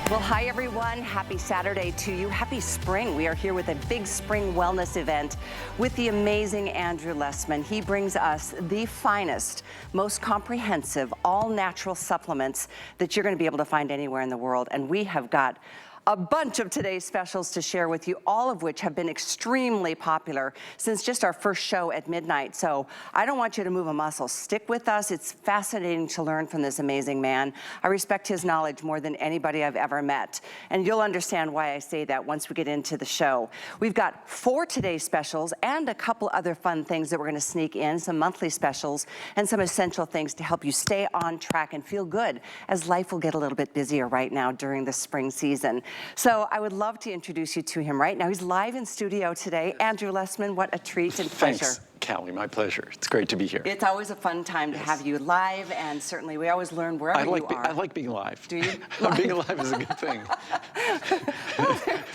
Well, hi everyone. Happy Saturday to you. Happy spring. We are here with a big spring wellness event with the amazing Andrew Lessman. He brings us the finest, most comprehensive, all-natural supplements that you're going to be able to find anywhere in the world. And we have got a bunch of today's specials to share with you, all of which have been extremely popular since just our first show at midnight. So I don't want you to move a muscle. Stick with us. It's fascinating to learn from this amazing man. I respect his knowledge more than anybody I've ever met. And you'll understand why I say that once we get into the show. We've got 4 today's specials and a couple other fun things that we're going to sneak in, some monthly specials and some essential things to help you stay on track and feel good as life will get a little bit busier right now during the spring season. So I would love to introduce you to him right now. He's live in studio today. Andrew Lessman, what a treat and pleasure. Thanks, Callie, my pleasure. It's great to be here. It's always a fun time to have you live, and certainly we always learn wherever you are. I like being live. Do you? Being alive is a good thing.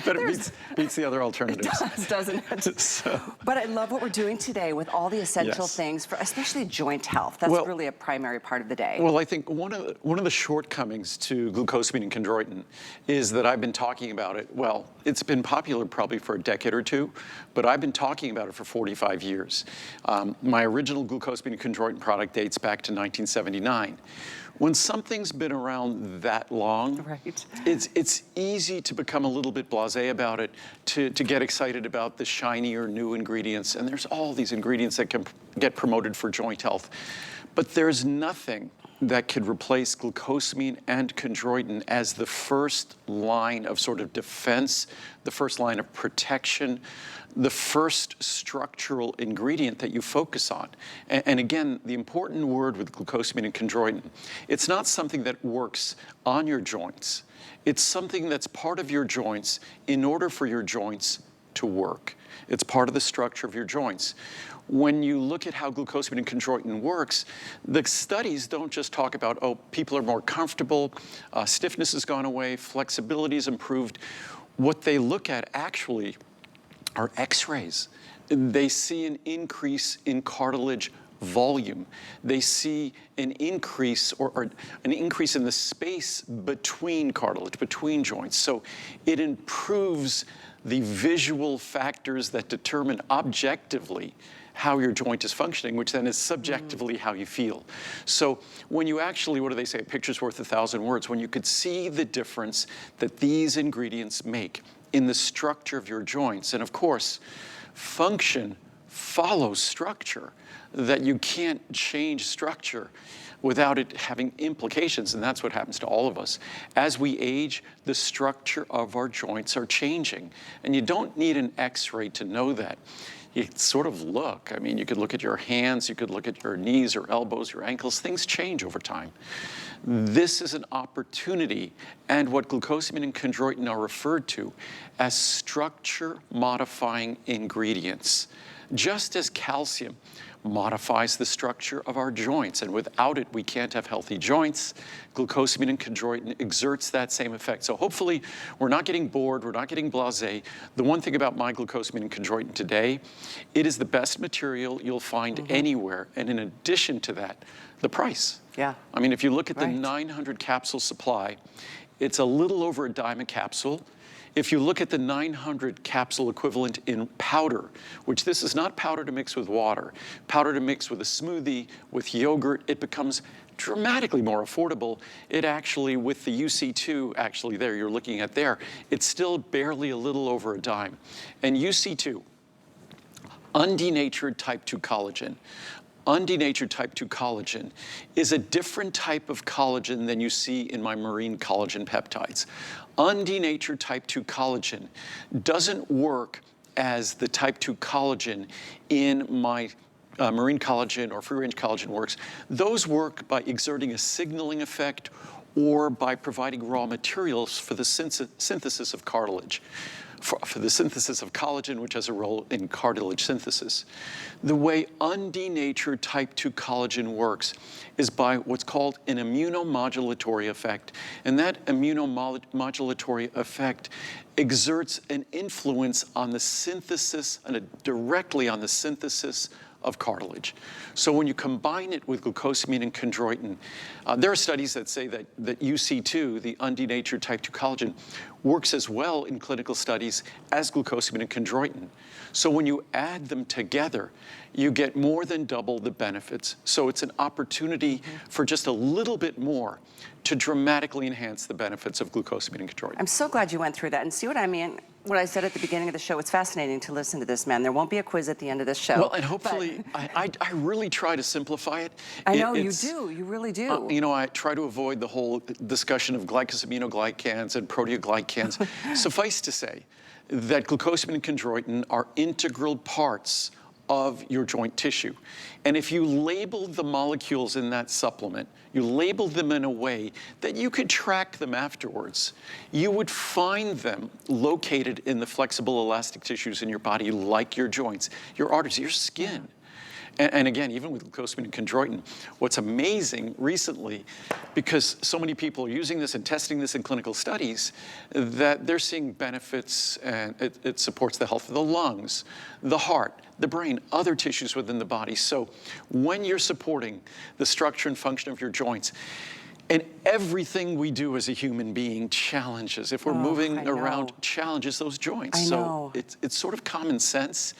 But it beats the other alternatives. It does, doesn't it? But I love what we're doing today with all the essential things, for especially joint health. That's really a primary part of the day. Well, I think one of the shortcomings to glucosamine and chondroitin is that I've been talking about it. Well, it's been popular probably for a decade or two, but I've been talking about it for 45 years. My original glucosamine and chondroitin product dates back to 1979. When something's been around that long, it's easy to become a little bit blasé about it, to get excited about the shinier new ingredients. And there's all these ingredients that can get promoted for joint health. But there's nothing that could replace glucosamine and chondroitin as the first line of sort of defense, the first line of protection, the first structural ingredient that you focus on. And again, the important word with glucosamine and chondroitin, it's not something that works on your joints. It's something that's part of your joints in order for your joints to work. It's part of the structure of your joints. When you look at how glucosamine and chondroitin works, the studies don't just talk about, oh, people are more comfortable, stiffness has gone away, flexibility is improved. What they look at actually are x-rays. They see an increase in cartilage volume. They see an increase or an increase in the space between cartilage, between joints. So it improves the visual factors that determine objectively how your joint is functioning, which then is subjectively how you feel. So when you actually, what do they say, a picture's worth 1,000 words, when you could see the difference that these ingredients make in the structure of your joints, and of course, function follows structure, that you can't change structure without it having implications, and that's what happens to all of us. As we age, the structure of our joints are changing, and you don't need an x-ray to know that. You sort of look. I mean, you could look at your hands, you could look at your knees or elbows, your ankles. Things change over time. This is an opportunity, and what glucosamine and chondroitin are referred to as structure-modifying ingredients. Just as calcium modifies the structure of our joints, and without it, we can't have healthy joints. Glucosamine and chondroitin exerts that same effect. So hopefully, we're not getting bored, we're not getting blasé. The one thing about my glucosamine and chondroitin today, it is the best material you'll find anywhere, and in addition to that, the price. Yeah. I mean, if you look at the 900 capsule supply, it's a little over a dime a capsule. If you look at the 900 capsule equivalent in powder, which this is not powder to mix with water, powder to mix with a smoothie, with yogurt, it becomes dramatically more affordable. It actually, with the UC2, actually there, you're looking at there, it's still barely a little over a dime. And UC2, undenatured type 2 collagen. Undenatured type 2 collagen is a different type of collagen than you see in my marine collagen peptides. Undenatured type 2 collagen doesn't work as the type 2 collagen in my marine collagen or free-range collagen works. Those work by exerting a signaling effect or by providing raw materials for the synthesis of cartilage. For the synthesis of collagen, which has a role in cartilage synthesis. The way undenatured type 2 collagen works is by what's called an immunomodulatory effect. And that immunomodulatory effect exerts an influence on the synthesis, directly on the synthesis of cartilage. So when you combine it with glucosamine and chondroitin, there are studies that say that UC2, the undenatured type 2 collagen, works as well in clinical studies as glucosamine and chondroitin. So when you add them together, you get more than double the benefits. So it's an opportunity for just a little bit more to dramatically enhance the benefits of glucosamine and chondroitin. I'm so glad you went through that. And see what I mean? What I said at the beginning of the show, it's fascinating to listen to this man. There won't be a quiz at the end of this show. Well, and hopefully, I really try to simplify it. I know you do, you really do. You know, I try to avoid the whole discussion of glycosaminoglycans and proteoglycans. Suffice to say that glucosamine and chondroitin are integral parts of your joint tissue. And if you label the molecules in that supplement, you label them in a way that you could track them afterwards, you would find them located in the flexible elastic tissues in your body, like your joints, your arteries, your skin. And again, even with glucosamine and chondroitin, what's amazing recently, because so many people are using this and testing this in clinical studies, that they're seeing benefits, and it supports the health of the lungs, the heart, the brain, other tissues within the body. So when you're supporting the structure and function of your joints, and everything we do as a human being challenges, if we're moving around, challenges those joints. So it's sort of common sense.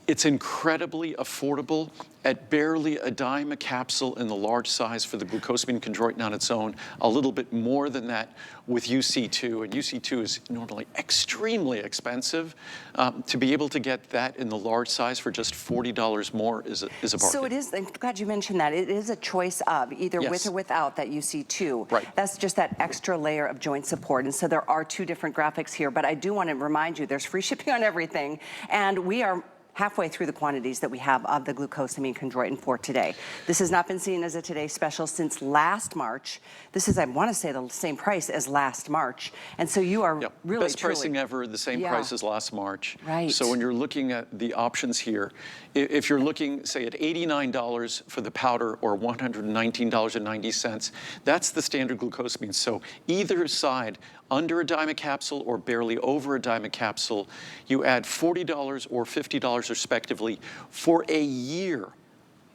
It's incredibly affordable at barely a dime a capsule in the large size for the glucosamine and chondroitin on its own, a little bit more than that with UC2. And UC2 is normally extremely expensive. To be able to get that in the large size for just $40 more is a bargain. So it is, I'm glad you mentioned that. It is a choice of either with or without that UC2. Right. That's just that extra layer of joint support. And so there are two different graphics here, but I do want to remind you there's free shipping on everything. And we are halfway through the quantities that we have of the glucosamine chondroitin for today. This has not been seen as a Today Special since last March. This is, I want to say, the same price as last March. And so you are really, best pricing ever, the same price as last March. Right. So when you're looking at the options here, if you're looking, say, at $89 for the powder or $119.90, that's the standard glucosamine. So either side, under a dime a capsule or barely over a dime a capsule, you add $40 or $50 respectively for a year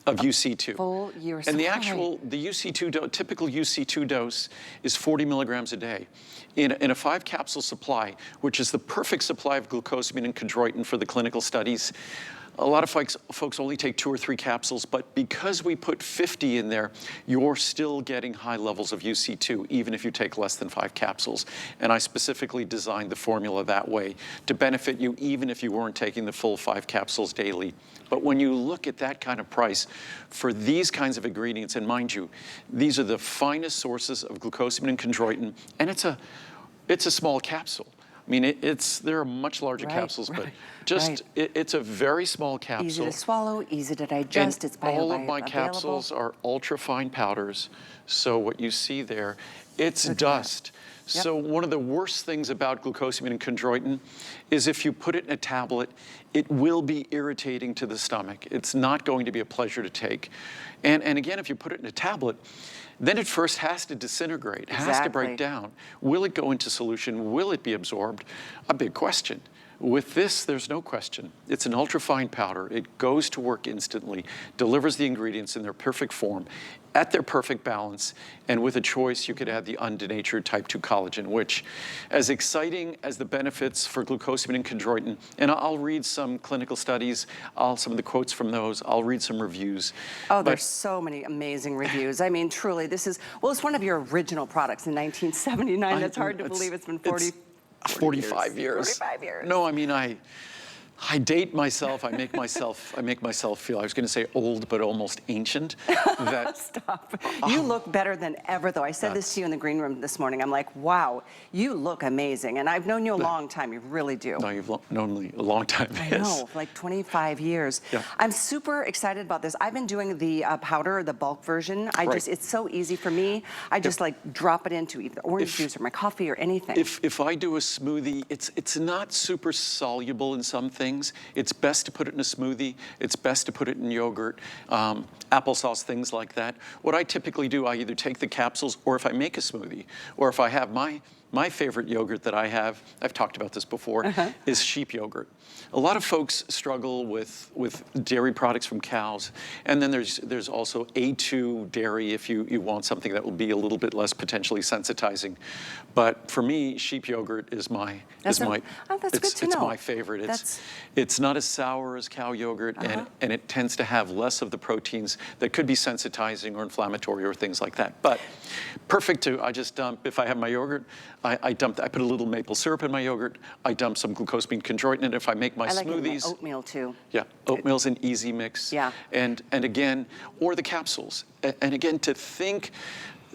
of UC2. Full year And the supply. UC2 typical UC2 dose is 40 milligrams a day. In a 5 capsule supply, which is the perfect supply of glucosamine and chondroitin for the clinical studies, a lot of folks only take 2 or 3 capsules, but because we put 50 in there, you're still getting high levels of UC2, even if you take less than 5 capsules. And I specifically designed the formula that way to benefit you even if you weren't taking the full 5 capsules daily. But when you look at that kind of price for these kinds of ingredients, and mind you, these are the finest sources of glucosamine and chondroitin, and it's a small capsule. I mean, there are much larger capsules, but it's a very small capsule. Easy to swallow, easy to digest. It's all of my capsules are ultra fine powders. So what you see there, it's dust. So one of the worst things about glucosamine and chondroitin is if you put it in a tablet, it will be irritating to the stomach. It's not going to be a pleasure to take. And again, if you put it in a tablet, then it first has to disintegrate, has to break down. Will it go into solution? Will it be absorbed? A big question. With this, there's no question. It's an ultrafine powder. It goes to work instantly, delivers the ingredients in their perfect form, at their perfect balance, and with a choice, you could add the undenatured type 2 collagen, which, as exciting as the benefits for glucosamine and chondroitin, and I'll read some clinical studies, some of the quotes from those, I'll read some reviews. Oh, there's so many amazing reviews. I mean, truly, this is, well, it's one of your original products in 1979. That's hard to believe it's been 45 years. 45 years. No, I mean, I date myself. I make myself feel, I was going to say old, but almost ancient. Stop. You look better than ever, though. I said this to you in the green room this morning. I'm like, wow, you look amazing. And I've known you a long time. You really do. No, you've known me a long time. I know, like 25 years. Yeah. I'm super excited about this. I've been doing the powder, the bulk version. It's so easy for me. I just like drop it into either orange juice or my coffee or anything. If I do a smoothie, it's not super soluble in some things. It's best to put it in a smoothie. It's best to put it in yogurt, applesauce, things like that. What I typically do, I either take the capsules, or if I make a smoothie, or if I have my my favorite yogurt that I have, I've talked about this before, is sheep yogurt. A lot of folks struggle with dairy products from cows, and then there's also A2 dairy if you want something that will be a little bit less potentially sensitizing. But for me, sheep yogurt is my that's good to know. It's my favorite. It's not as sour as cow yogurt, and it tends to have less of the proteins that could be sensitizing or inflammatory or things like that. But perfect to, I just dump, if I have my yogurt, I put a little maple syrup in my yogurt, I dump some glucosamine chondroitin in it. If I make my I like smoothies. It in my oatmeal too. Yeah, oatmeal's an easy mix. Yeah. And again, or the capsules. And again, to think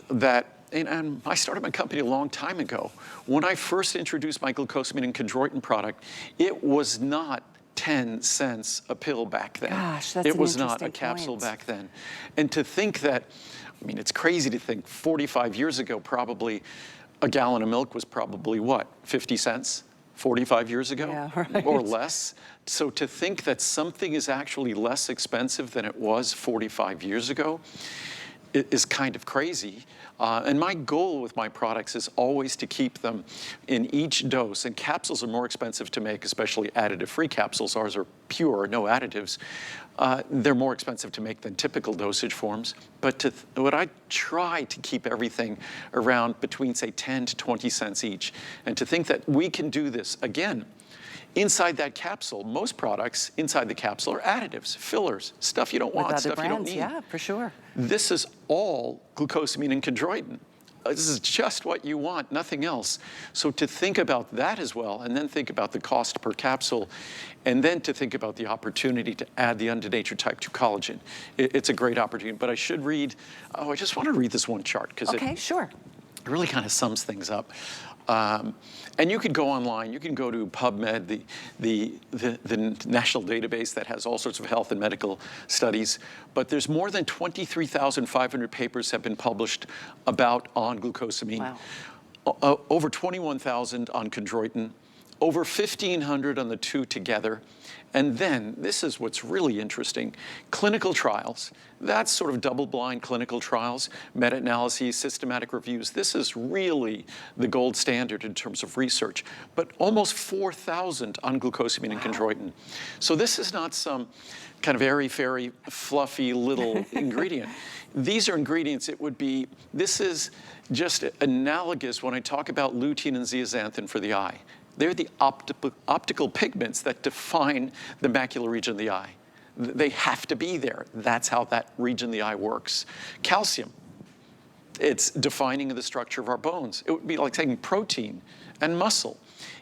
that, and I started my company a long time ago. When I first introduced my glucosamine and chondroitin product, it was not 10 cents a pill back then. Gosh, that's It an was not a interesting capsule point. back then. And to think that, I mean, it's crazy to think 45 years ago, probably a gallon of milk was probably what, 50 cents? 45 years ago, yeah, right. or less. So to think that something is actually less expensive than it was 45 years ago is kind of crazy. And my goal with my products is always to keep them in each dose. And capsules are more expensive to make, especially additive-free capsules. Ours are pure, no additives. They're more expensive to make than typical dosage forms. But what I try to keep everything around between, say, 10 to 20 cents each. And to think that we can do this, again, inside that capsule, most products inside the capsule are additives, fillers, stuff you don't want, stuff you don't need. Yeah, for sure. This is all glucosamine and chondroitin. This is just what you want, nothing else. So to think about that as well, and then think about the cost per capsule, and then to think about the opportunity to add the undenatured type 2 collagen. It's a great opportunity, but I should read, I just want to read this one chart, because sure. It really kind of sums things up. And you could go online, you can go to PubMed, the national database that has all sorts of health and medical studies, but there's more than 23,500 papers have been published on glucosamine. Wow. Over 21,000 on chondroitin, over 1,500 on the two together. And then, this is what's really interesting, clinical trials. That's sort of double-blind clinical trials, meta-analyses, systematic reviews. This is really the gold standard in terms of research, but almost 4,000 on glucosamine and chondroitin. So this is not some kind of airy-fairy, fluffy little ingredient. These are ingredients, this is just analogous when I talk about lutein and zeaxanthin for the eye. They're the optical pigments that define the macular region of the eye. They have to be there. That's how that region of the eye works. Calcium, it's defining the structure of our bones. It would be like taking protein and muscle.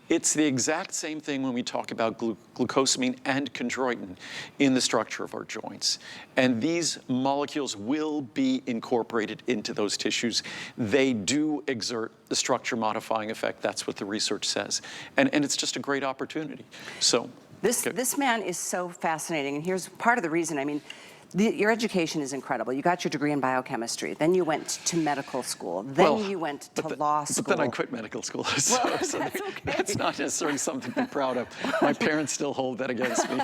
It's the exact same thing when we talk about glucosamine and chondroitin in the structure of our joints. And these molecules will be incorporated into those tissues. They do exert the structure modifying effect. That's what the research says. And it's just a great opportunity. So this man is so fascinating. And here's part of the reason. I mean, your education is incredible. You got your degree in biochemistry. Then you went to medical school. Then you went to law school. But then I quit medical school. So that's not necessarily something to be proud of. My parents still hold that against me.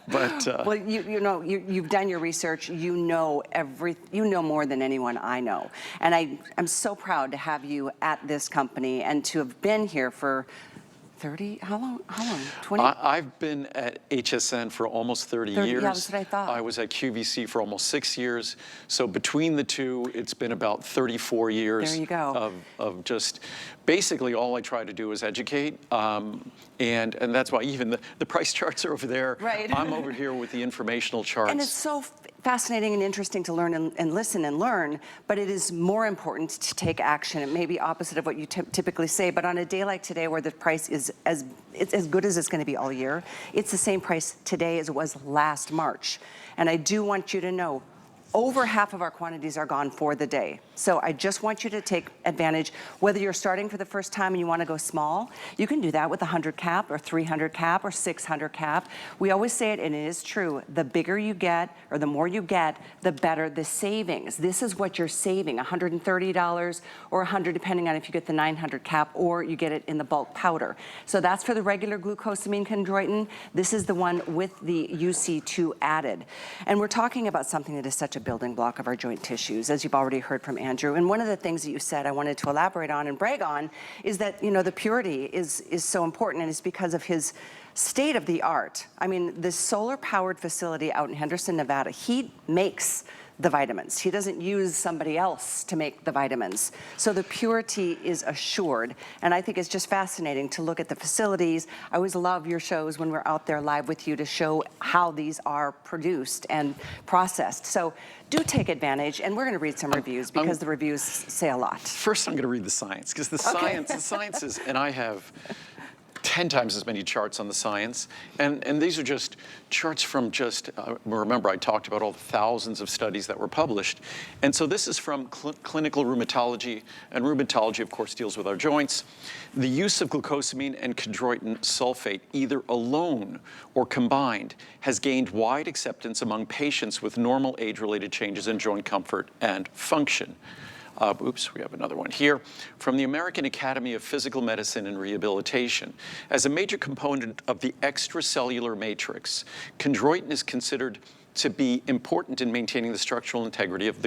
But well, you've done your research. You know more than anyone I know. And I'm so proud to have you at this company and to have been here for 30, how long, 20? I've been at HSN for almost 30 years. Yeah, that's what I thought. I was at QVC for almost 6 years. So between the two, it's been about 34 years. There you go. Of just, basically all I try to do is educate. And that's why even the price charts are over there. Right. I'm over here with the informational charts. And it's so fascinating and interesting to learn and listen and learn, but it is more important to take action. It may be opposite of what you typically say, but on a day like today where the price is as good as it's going to be all year, it's the same price today as it was last March. And I do want you to know, over half of our quantities are gone for the day. So I just want you to take advantage. Whether you're starting for the first time and you want to go small, you can do that with 100 cap or 300 cap or 600 cap. We always say it, and it is true. The bigger you get, or the more you get, the better the savings. This is what you're saving, $130 or $100, depending on if you get the 900 cap or you get it in the bulk powder. So that's for the regular glucosamine chondroitin. This is the one with the UC2 added. And we're talking about something that is such a building block of our joint tissues, as you've already heard from Andrew. And one of the things that you said I wanted to elaborate on and brag on is that, you know, the purity is so important, and it's because of his state of the art. I mean, this solar powered facility out in Henderson, Nevada, he makes the vitamins. He doesn't use somebody else to make the vitamins. So the purity is assured. And I think it's just fascinating to look at the facilities. I always love your shows when we're out there live with you to show how these are produced and processed. So do take advantage, and we're gonna read some reviews because the reviews say a lot. First, I'm gonna read the science, because the science is, and I have 10 times as many charts on the science. And these are just charts from remember I talked about all the thousands of studies that were published. And so this is from clinical rheumatology, and rheumatology, of course, deals with our joints. The use of glucosamine and chondroitin sulfate, either alone or combined, has gained wide acceptance among patients with normal age-related changes in joint comfort and function. We have another one here. From the American Academy of Physical Medicine and Rehabilitation. As a major component of the extracellular matrix, chondroitin is considered to be important in maintaining the structural integrity of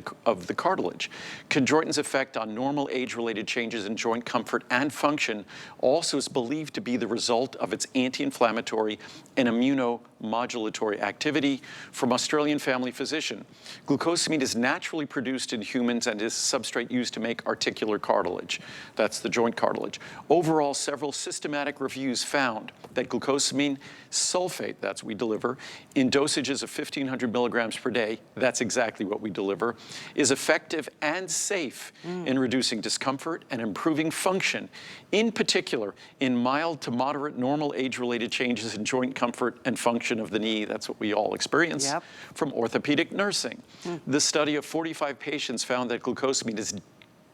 the cartilage. Chondroitin's effect on normal age-related changes in joint comfort and function also is believed to be the result of its anti-inflammatory and immunomodulatory activity. From Australian family physician, glucosamine is naturally produced in humans and is a substrate used to make articular cartilage. That's the joint cartilage. Overall, several systematic reviews found that glucosamine sulfate, that's what we deliver, in dosages of 1,500 milligrams per day, that's exactly what we deliver, is effective and safe in reducing discomfort and improving function, in particular in mild to moderate normal age-related changes in joint comfort and function of the knee. That's what we all experience. Yep. From orthopedic nursing. The study of 45 patients found that glucosamine is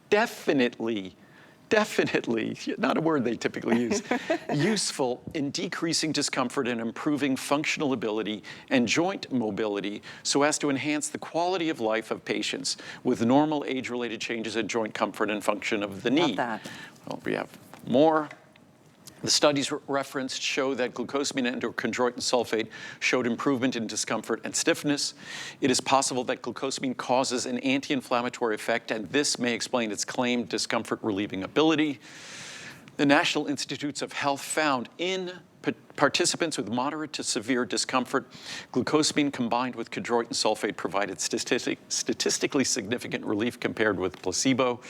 definitely, not a word they typically use, useful in decreasing discomfort and improving functional ability and joint mobility so as to enhance the quality of life of patients with normal age-related changes in joint comfort and function of the knee. Love that. Well, we have more. The studies referenced show that glucosamine and chondroitin sulfate showed improvement in discomfort and stiffness. It is possible that glucosamine causes an anti-inflammatory effect, and this may explain its claimed discomfort-relieving ability. The National Institutes of Health found in participants with moderate to severe discomfort, glucosamine combined with chondroitin sulfate provided statistically significant relief compared with placebo.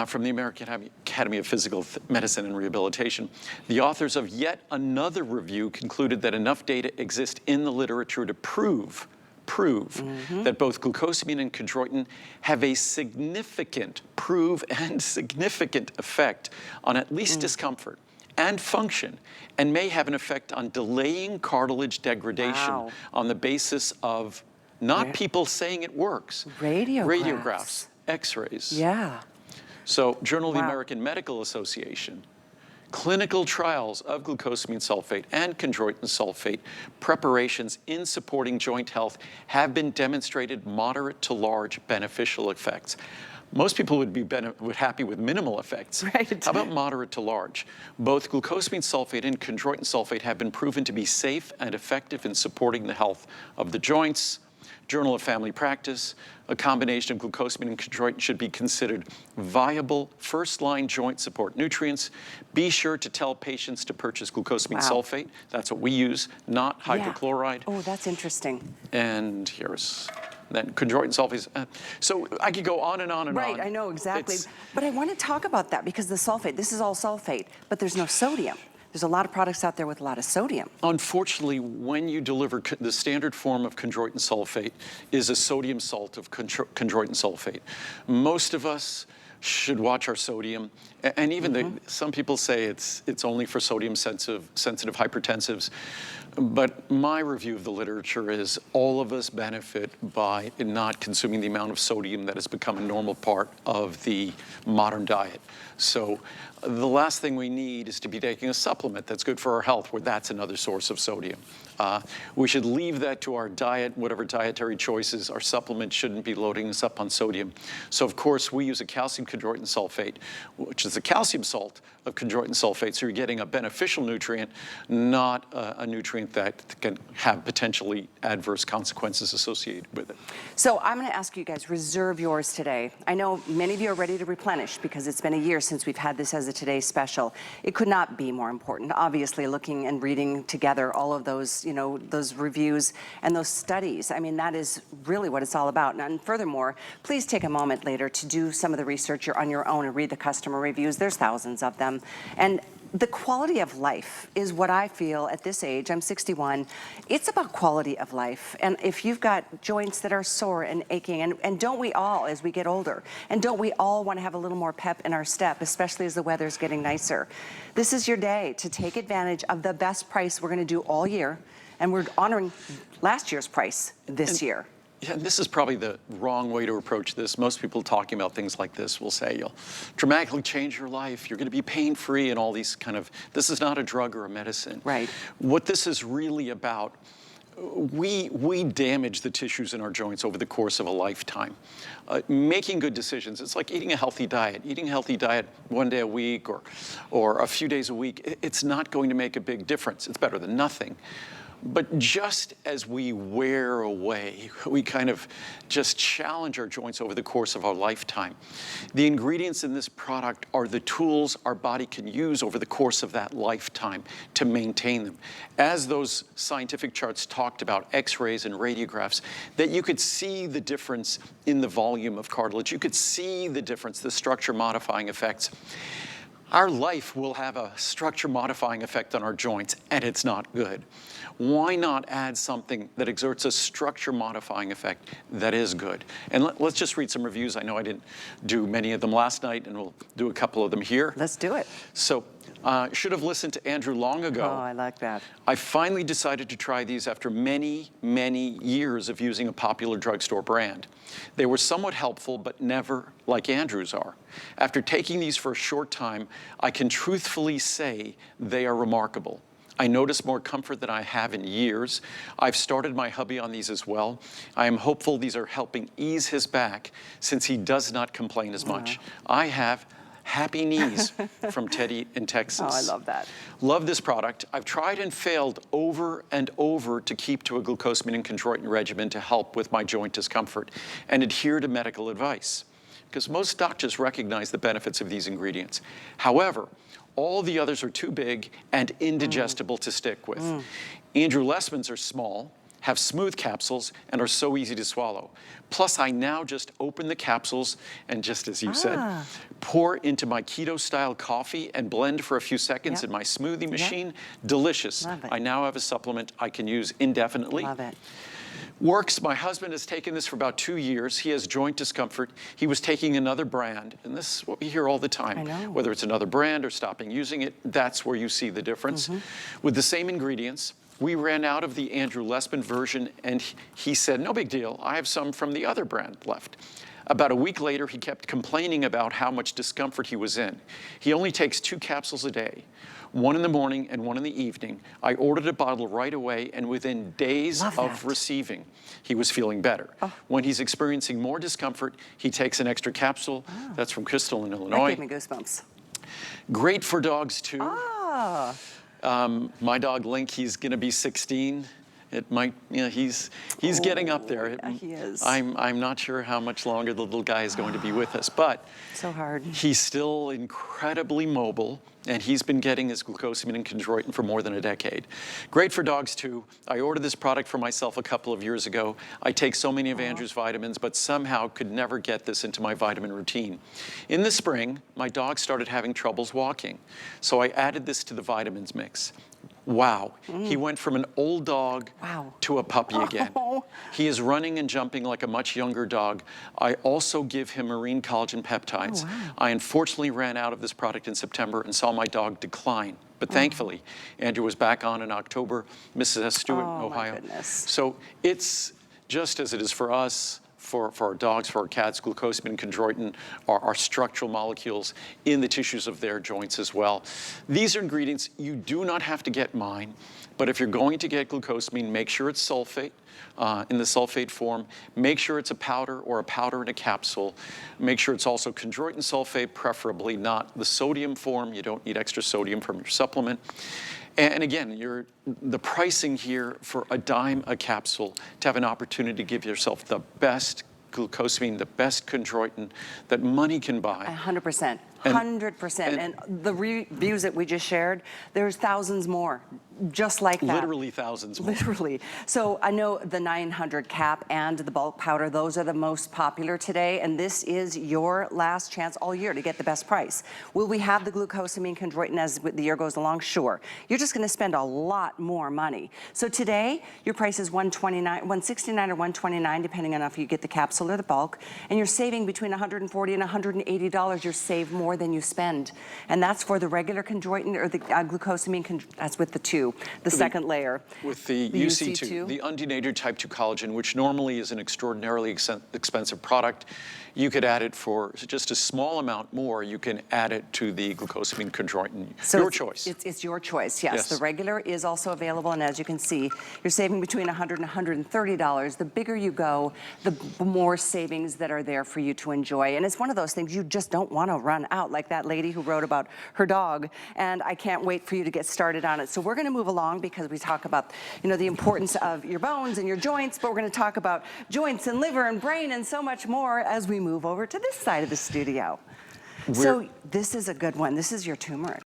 From the American Academy of Physical Medicine and Rehabilitation. The authors of yet another review concluded that enough data exist in the literature to prove that both glucosamine and chondroitin have a significant effect on at least discomfort and function, and may have an effect on delaying cartilage degradation on the basis of not people saying it works. Radiographs, x-rays. Yeah. So, Journal of the American Medical Association, clinical trials of glucosamine sulfate and chondroitin sulfate preparations in supporting joint health have been demonstrated moderate to large beneficial effects. Most people would be happy with minimal effects. Right. How about moderate to large? Both glucosamine sulfate and chondroitin sulfate have been proven to be safe and effective in supporting the health of the joints. Journal of Family Practice, a combination of glucosamine and chondroitin should be considered viable first-line joint support nutrients. Be sure to tell patients to purchase glucosamine sulfate. That's what we use, not hydrochloride. Oh, that's interesting. And here's then chondroitin sulfate. So I could go on and on and on. Right, I know exactly. But I want to talk about that because the sulfate, this is all sulfate, but there's no sodium. There's a lot of products out there with a lot of sodium. Unfortunately, when you deliver, the standard form of chondroitin sulfate is a sodium salt of chondroitin sulfate. Most of us should watch our sodium, and even some people say it's only for sodium sensitive hypertensives. But my review of the literature is all of us benefit by not consuming the amount of sodium that has become a normal part of the modern diet. So the last thing we need is to be taking a supplement that's good for our health, where that's another source of sodium. We should leave that to our diet, whatever dietary choices. Our supplements shouldn't be loading us up on sodium. So of course we use a calcium chondroitin sulfate, which is a calcium salt of chondroitin sulfate. So you're getting a beneficial nutrient, not a nutrient think that can have potentially adverse consequences associated with it. So I'm going to ask you guys, reserve yours today. I know many of you are ready to replenish because it's been a year since we've had this as a Today Special. It could not be more important, obviously, looking and reading together all of those, those reviews and those studies. I mean, that is really what it's all about. And furthermore, please take a moment later to do some of the research on your own and read the customer reviews. There's thousands of them. And the quality of life is what I feel at this age. I'm 61. It's about quality of life. And if you've got joints that are sore and aching, and don't we all as we get older, and don't we all want to have a little more pep in our step, especially as the weather's getting nicer? This is your day to take advantage of the best price we're going to do all year. And we're honoring last year's price this year. Yeah, this is probably the wrong way to approach this. Most people talking about things like this will say you'll dramatically change your life, you're going to be pain-free, and all these kind of, this is not a drug or a medicine. Right. What this is really about, we damage the tissues in our joints over the course of a lifetime. Making good decisions, it's like eating a healthy diet. Eating a healthy diet one day a week or a few days a week, it's not going to make a big difference. It's better than nothing. But just as we wear away, we kind of just challenge our joints over the course of our lifetime. The ingredients in this product are the tools our body can use over the course of that lifetime to maintain them. As those scientific charts talked about, x-rays and radiographs, that you could see the difference in the volume of cartilage. You could see the difference, the structure modifying effects. Our life will have a structure modifying effect on our joints, and it's not good. Why not add something that exerts a structure modifying effect that is good? And let's just read some reviews. I know I didn't do many of them last night, and we'll do a couple of them here. Let's do it. So, should have listened to Andrew long ago. Oh, I like that. I finally decided to try these after many, many years of using a popular drugstore brand. They were somewhat helpful, but never like Andrew's are. After taking these for a short time, I can truthfully say they are remarkable. I notice more comfort than I have in years. I've started my hubby on these as well. I am hopeful these are helping ease his back since he does not complain as much. I have happy knees from Teddy in Texas. Oh, I love that. Love this product. I've tried and failed over and over to keep to a glucosamine and chondroitin regimen to help with my joint discomfort and adhere to medical advice, because most doctors recognize the benefits of these ingredients. However, all the others are too big and indigestible to stick with. Andrew Lessmans are small, have smooth capsules, and are so easy to swallow. Plus, I now just open the capsules and, just as you said, pour into my keto-style coffee and blend for a few seconds in my smoothie machine. Delicious. Love it. I now have a supplement I can use indefinitely. Love it. Works. My husband has taken this for about 2 years. He has joint discomfort. He was taking another brand, and this is what we hear all the time. I know. Whether it's another brand or stopping using it, that's where you see the difference. With the same ingredients, we ran out of the Andrew Lessman version, and he said, no big deal, I have some from the other brand left. About a week later, he kept complaining about how much discomfort he was in. He only takes 2 capsules a day, one in the morning and one in the evening. I ordered a bottle right away, and within days of receiving, he was feeling better. When he's experiencing more discomfort, he takes an extra capsule. That's from Crystal in Illinois. That gave me goosebumps. Great for dogs too. My dog Link, he's gonna be 16. It might, he's getting up there. Yeah, he is. I'm not sure how much longer the little guy is going to be with us, but so hard. He's still incredibly mobile, and he's been getting his glucosamine and chondroitin for more than a decade. Great for dogs too. I ordered this product for myself a couple of years ago. I take so many of Andrew's vitamins, but somehow could never get this into my vitamin routine. In the spring, my dog started having troubles walking, so I added this to the vitamins mix. Wow, he went from an old dog to a puppy again. He is running and jumping like a much younger dog. I also give him marine collagen peptides. I unfortunately ran out of this product in September and saw my dog decline. But thankfully, Andrew was back on in October, Mrs. S. Stewart in Ohio. My goodness. So it's just as it is for us, for our dogs, for our cats, glucosamine and chondroitin are structural molecules in the tissues of their joints as well. These are ingredients, you do not have to get mine, but if you're going to get glucosamine, make sure it's sulfate in the sulfate form. Make sure it's a powder or a powder in a capsule. Make sure it's also chondroitin sulfate, preferably not the sodium form. You don't need extra sodium from your supplement. And again, the pricing here for a dime a capsule to have an opportunity to give yourself the best glucosamine, the best chondroitin that money can buy. 100%. 100%. And the reviews that we just shared, there's thousands more just like that. Literally thousands more. Literally. So I know the 900 cap and the bulk powder, those are the most popular today, and this is your last chance all year to get the best price. Will we have the glucosamine chondroitin as the year goes along? Sure. You're just going to spend a lot more money. So today, your price is $169 or $129, depending on if you get the capsule or the bulk, and you're saving between $140 and $180. You're saved more than you spend. And that's for the regular chondroitin or the glucosamine, that's with the two, the second layer. With the UC2, the undenatured type 2 collagen, which normally is an extraordinarily expensive product, you could add it for just a small amount more. You can add it to the glucosamine chondroitin. So your choice. It's your choice, yes. The regular is also available, and as you can see, you're saving between $100 and $130. The bigger you go, the more savings that are there for you to enjoy. And it's one of those things you just don't want to run out, like that lady who wrote about her dog, and I can't wait for you to get started on it. So we're going to move along because we talk about, you know, the importance of your bones and your joints, but we're going to talk about joints and liver and brain and so much more as we move over to this side of the studio. So this is a good one. This is your turmeric.